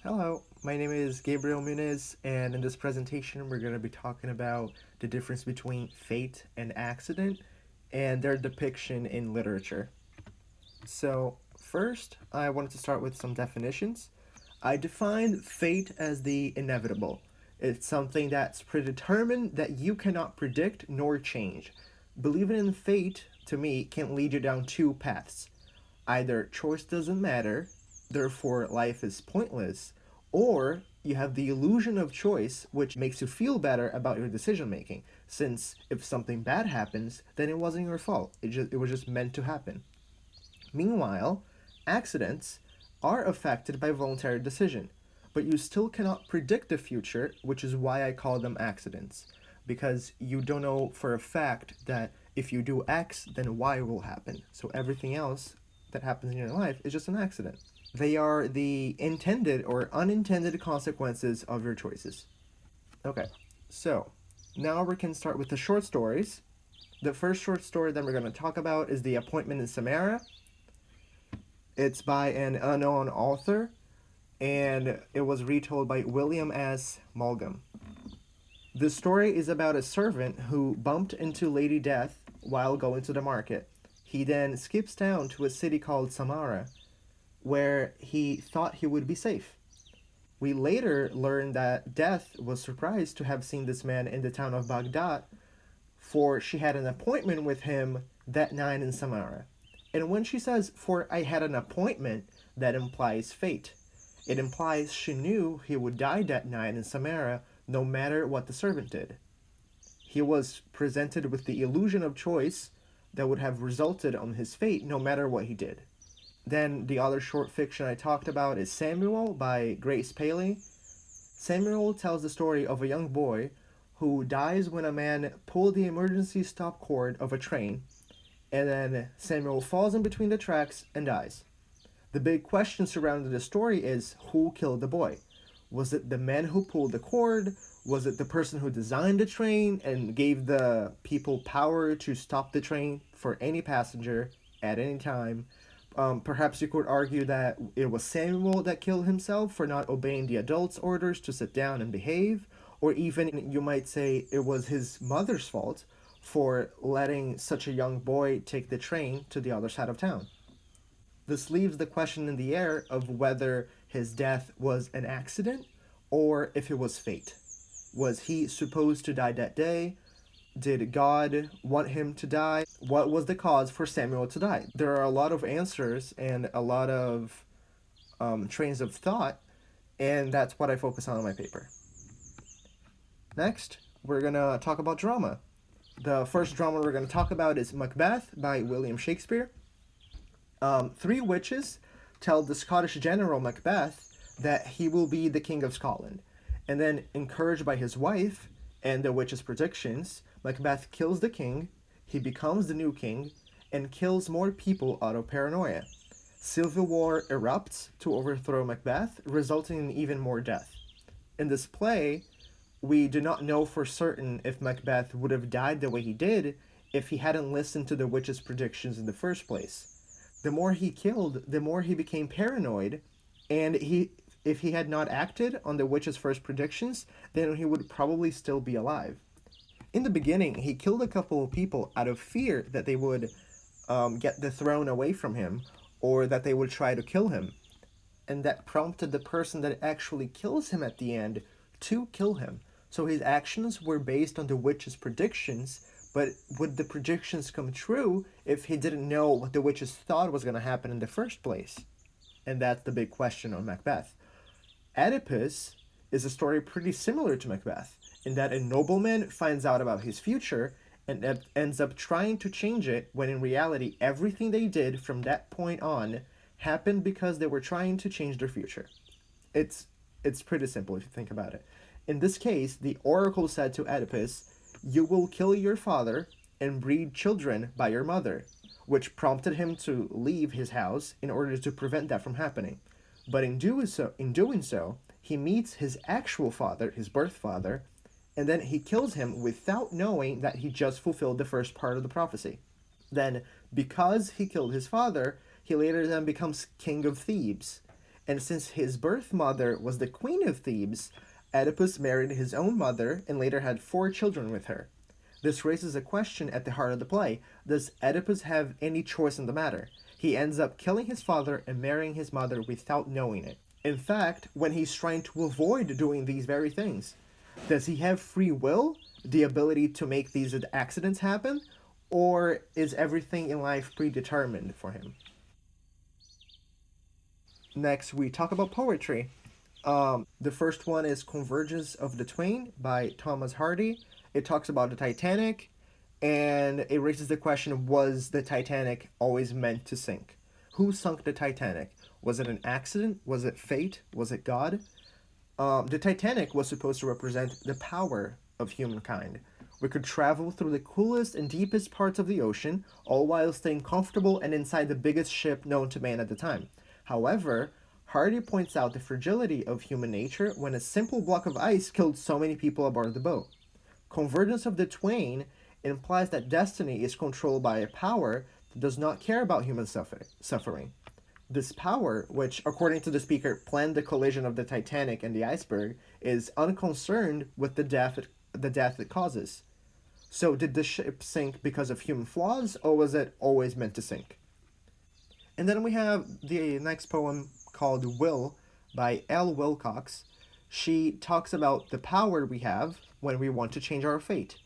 Hello, my name is Gabriel Muniz, and in this presentation, we're going to be talking about the difference between fate and accident and their depiction in literature. So, first, I wanted to start with some definitions. I define fate as the inevitable. It's something that's predetermined that you cannot predict nor change. Believing in fate, to me, can lead you down two paths. Either choice doesn't matter, therefore life is pointless, or you have the illusion of choice, which makes you feel better about your decision making, since if something bad happens, then it wasn't your fault. It was just meant to happen. Meanwhile, accidents are affected by voluntary decision, but you still cannot predict the future, which is why I call them accidents. Because you don't know for a fact that if you do X, then Y will happen. So everything else that happens in your life is just an accident. They are the intended or unintended consequences of your choices. Okay, so now we can start with the short stories. The first short story that we're going to talk about is The Appointment in Samarra. It's by an unknown author, and it was retold by William S. Maugham. The story is about a servant who bumped into Lady Death while going to the market. He then skips down to a city called Samarra, where he thought he would be safe. We later learn that Death was surprised to have seen this man in the town of Baghdad, for she had an appointment with him that night in Samarra. And when she says, "For I had an appointment," that implies fate. It implies she knew he would die that night in Samarra no matter what the servant did. He was presented with the illusion of choice that would have resulted on his fate no matter what he did. Then the other short fiction I talked about is Samuel by Grace Paley. Samuel tells the story of a young boy who dies when a man pulled the emergency stop cord of a train, and then Samuel falls in between the tracks and dies. The big question surrounding the story is who killed the boy? Was it the man who pulled the cord? Was it the person who designed the train and gave the people power to stop the train for any passenger at any time? Perhaps you could argue that it was Samuel that killed himself for not obeying the adults' orders to sit down and behave, or even you might say it was his mother's fault for letting such a young boy take the train to the other side of town. This leaves the question in the air of whether his death was an accident or if it was fate. Was he supposed to die that day? Did God want him to die? What was the cause for Samuel to die? There are a lot of answers and a lot of trains of thought, and that's what I focus on in my paper. Next, we're going to talk about drama. The first drama we're going to talk about is Macbeth by William Shakespeare. Three witches tell the Scottish general Macbeth that he will be the King of Scotland. And then, encouraged by his wife and the witches' predictions, Macbeth kills the king, he becomes the new king, and kills more people out of paranoia. Civil war erupts to overthrow Macbeth, resulting in even more death. In this play, we do not know for certain if Macbeth would have died the way he did if he hadn't listened to the witches' predictions in the first place. The more he killed, the more he became paranoid, and if he had not acted on the witch's first predictions, then he would probably still be alive. In the beginning, he killed a couple of people out of fear that they would get the throne away from him, or that they would try to kill him. And that prompted the person that actually kills him at the end to kill him. So his actions were based on the witch's predictions, but would the predictions come true if he didn't know what the witches thought was going to happen in the first place? And that's the big question on Macbeth. Oedipus is a story pretty similar to Macbeth, in that a nobleman finds out about his future and ends up trying to change it when in reality everything they did from that point on happened because they were trying to change their future. It's pretty simple if you think about it. In this case, the oracle said to Oedipus, "You will kill your father and breed children by your mother," which prompted him to leave his house in order to prevent that from happening. But in doing so, he meets his actual father, his birth father, and then he kills him without knowing that he just fulfilled the first part of the prophecy. Then, because he killed his father, he later then becomes king of Thebes. And since his birth mother was the queen of Thebes, Oedipus married his own mother and later had 4 children with her. This raises a question at the heart of the play. Does Oedipus have any choice in the matter? He ends up killing his father and marrying his mother without knowing it. In fact, when he's trying to avoid doing these very things, does he have free will, the ability to make these accidents happen, or is everything in life predetermined for him? Next, we talk about poetry. The first one is Convergence of the Twain by Thomas Hardy. It talks about the Titanic, and it raises the question, was the Titanic always meant to sink? Who sunk the Titanic? Was it an accident? Was it fate? Was it God? The Titanic was supposed to represent the power of humankind. We could travel through the coolest and deepest parts of the ocean, all while staying comfortable and inside the biggest ship known to man at the time. However, Hardy points out the fragility of human nature when a simple block of ice killed so many people aboard the boat. Convergence of the Twain implies that destiny is controlled by a power that does not care about human suffering. This power, which, according to the speaker, planned the collision of the Titanic and the iceberg, is unconcerned with the death it causes. So, did the ship sink because of human flaws, or was it always meant to sink? And then we have the next poem called Will by L. Wilcox. She talks about the power we have when we want to change our fate.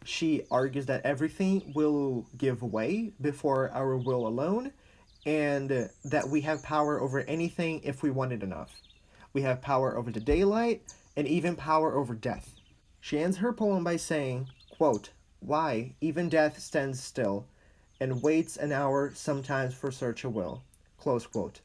She argues that everything will give way before our will alone, and that we have power over anything if we want it enough. We have power over the daylight and even power over death. She ends her poem by saying, quote, "Why, even death stands still and waits an hour sometimes for such a will," close quote,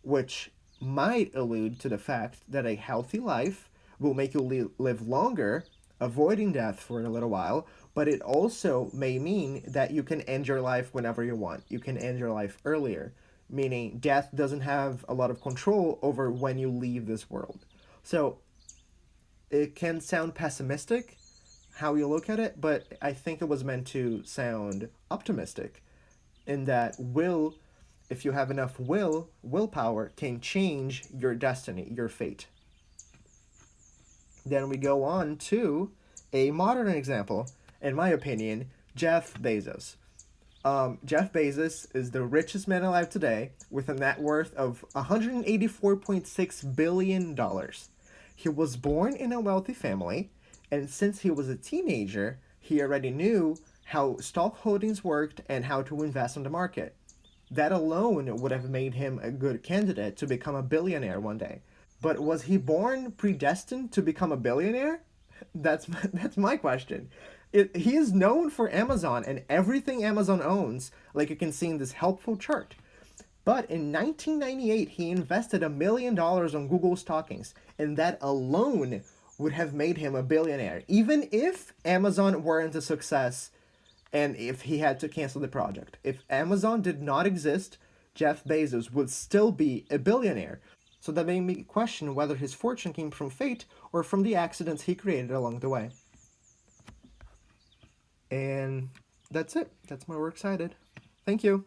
which might allude to the fact that a healthy life will make you live longer, avoiding death for a little while, but it also may mean that you can end your life whenever you want. You can end your life earlier, meaning death doesn't have a lot of control over when you leave this world. So it can sound pessimistic how you look at it, but I think it was meant to sound optimistic in that if you have enough willpower, can change your destiny, your fate. Then we go on to a modern example, in my opinion, Jeff Bezos. Jeff Bezos is the richest man alive today with a net worth of $184.6 billion. He was born in a wealthy family, and since he was a teenager, he already knew how stock holdings worked and how to invest in the market. That alone would have made him a good candidate to become a billionaire one day. But was he born predestined to become a billionaire? That's my question. He is known for Amazon and everything Amazon owns, like you can see in this helpful chart. But in 1998, he invested $1 million on Google stockings, and that alone would have made him a billionaire, even if Amazon weren't a success and if he had to cancel the project. If Amazon did not exist, Jeff Bezos would still be a billionaire. So that made me question whether his fortune came from fate or from the accidents he created along the way. And that's it. That's my works cited. Thank you.